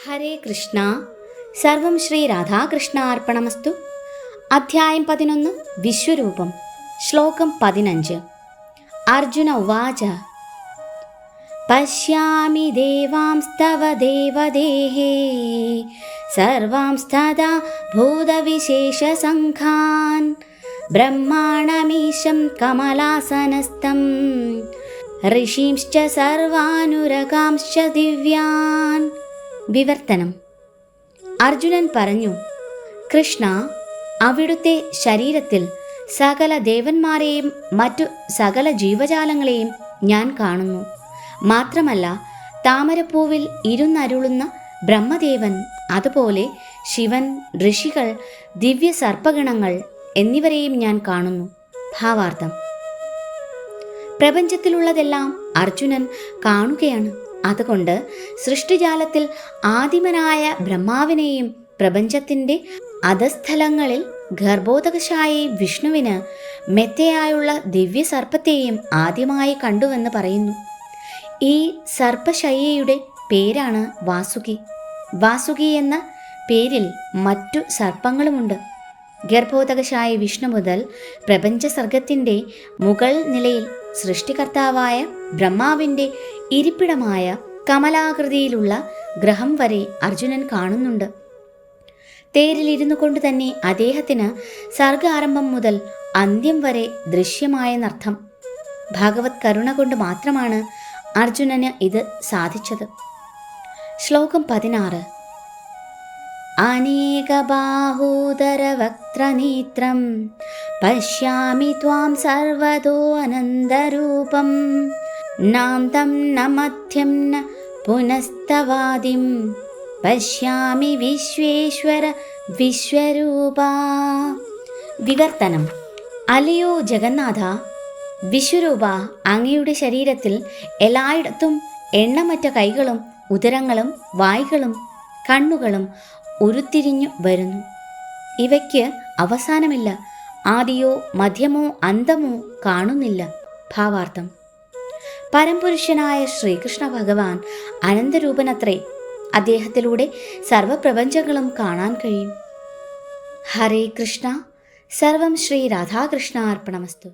ഹരേ കൃഷ്ണ. സർവം ശ്രീ രാധാകൃഷ്ണ അർപ്പണമസ്തു. അധ്യായം 11 വിശ്വരൂപം. ശ്ലോകം 15. അർജുന ഉവാച പശ്യാമി ദേവാംസ്തവ ദേവദേഹേ സർവാംസ്തഥാ ഭൂതവിശേഷസംഘാൻ ബ്രഹ്മാണമീശം കമലാസനസ്ഥം ഋഷീംശ്ച സർവാനുരകാംശ്ച ദിവ്യാൻ. വിവർത്തനം. അർജുനൻ പറഞ്ഞു, കൃഷ്ണ, അവിടുത്തെ ശരീരത്തിൽ സകല ദേവന്മാരെയും മറ്റു സകല ജീവജാലങ്ങളെയും ഞാൻ കാണുന്നു. മാത്രമല്ല, താമരപ്പൂവിൽ ഇരുന്നരുളുന്ന ബ്രഹ്മദേവൻ, അതുപോലെ ശിവൻ, ഋഷികൾ, ദിവ്യ സർപ്പഗണങ്ങൾ എന്നിവരെയും ഞാൻ കാണുന്നു. ഭാവാർത്ഥം. പ്രപഞ്ചത്തിലുള്ളതെല്ലാം അർജുനൻ കാണുകയാണ്. അതുകൊണ്ട് സൃഷ്ടിജാലത്തിൽ ആദിമനായ ബ്രഹ്മാവിനെയും പ്രപഞ്ചത്തിൻ്റെ അധസ്ഥലങ്ങളിൽ ഗർഭോദകശായി വിഷ്ണുവിന് മെത്തയായുള്ള ദിവ്യ സർപ്പത്തെയും ആദ്യമായി കണ്ടുവെന്ന് പറയുന്നു. ഈ സർപ്പശയ്യയുടെ പേരാണ് വാസുകി. വാസുകി എന്ന പേരിൽ മറ്റു സർപ്പങ്ങളുമുണ്ട്. ഗർഭോദകശായി വിഷ്ണു മുതൽ പ്രപഞ്ചസർഗത്തിൻ്റെ മുകൾ നിലയിൽ സൃഷ്ടികർത്താവായ ബ്രഹ്മാവിൻ്റെ ഇരിപ്പിടമായ കമലാകൃതിയിലുള്ള ഗ്രഹം വരെ അർജുനൻ കാണുന്നുണ്ട്. തേരിലിരുന്നു കൊണ്ട് തന്നെ അദ്ദേഹത്തിന് സർഗാരംഭം മുതൽ അന്ത്യം വരെ ദൃശ്യമായെന്നർത്ഥം. ഭഗവത് കരുണ കൊണ്ട് മാത്രമാണ് അർജുനന് ഇത് സാധിച്ചത്. ശ്ലോകം 16. അനേകബാഹൂദരവക്ത്രനേത്രം പശ്യാമി ത്വാം സർവതോ അനന്തരൂപം നാന്തം ന മധ്യം ന പുനസ്തവാദിം പശ്യാമി വിശ്വേശ്വര വിശ്വരൂപ. വിവർത്തനം. അലയോ ജഗന്നാഥ, വിശ്വരൂപ, അങ്ങയുടെ ശരീരത്തിൽ എല്ലായിടത്തും എണ്ണമറ്റ കൈകളും ഉദരങ്ങളും വായ്കളും കണ്ണുകളും ഉരുത്തിരിഞ്ഞു വരുന്നു. ഇവയ്ക്ക് അവസാനമില്ല. ആദിയോ മധ്യമോ അന്തമോ കാണുന്നില്ല. ഭാവാർത്ഥം. പരംപുരുഷനായ ശ്രീകൃഷ്ണ ഭഗവാൻ അനന്തരൂപനത്രേ. അദ്ദേഹത്തിലൂടെ സർവപ്രപഞ്ചങ്ങളും കാണാൻ കഴിയും. ഹരേ കൃഷ്ണ. സർവം ശ്രീ രാധാകൃഷ്ണ അർപ്പണമസ്തു.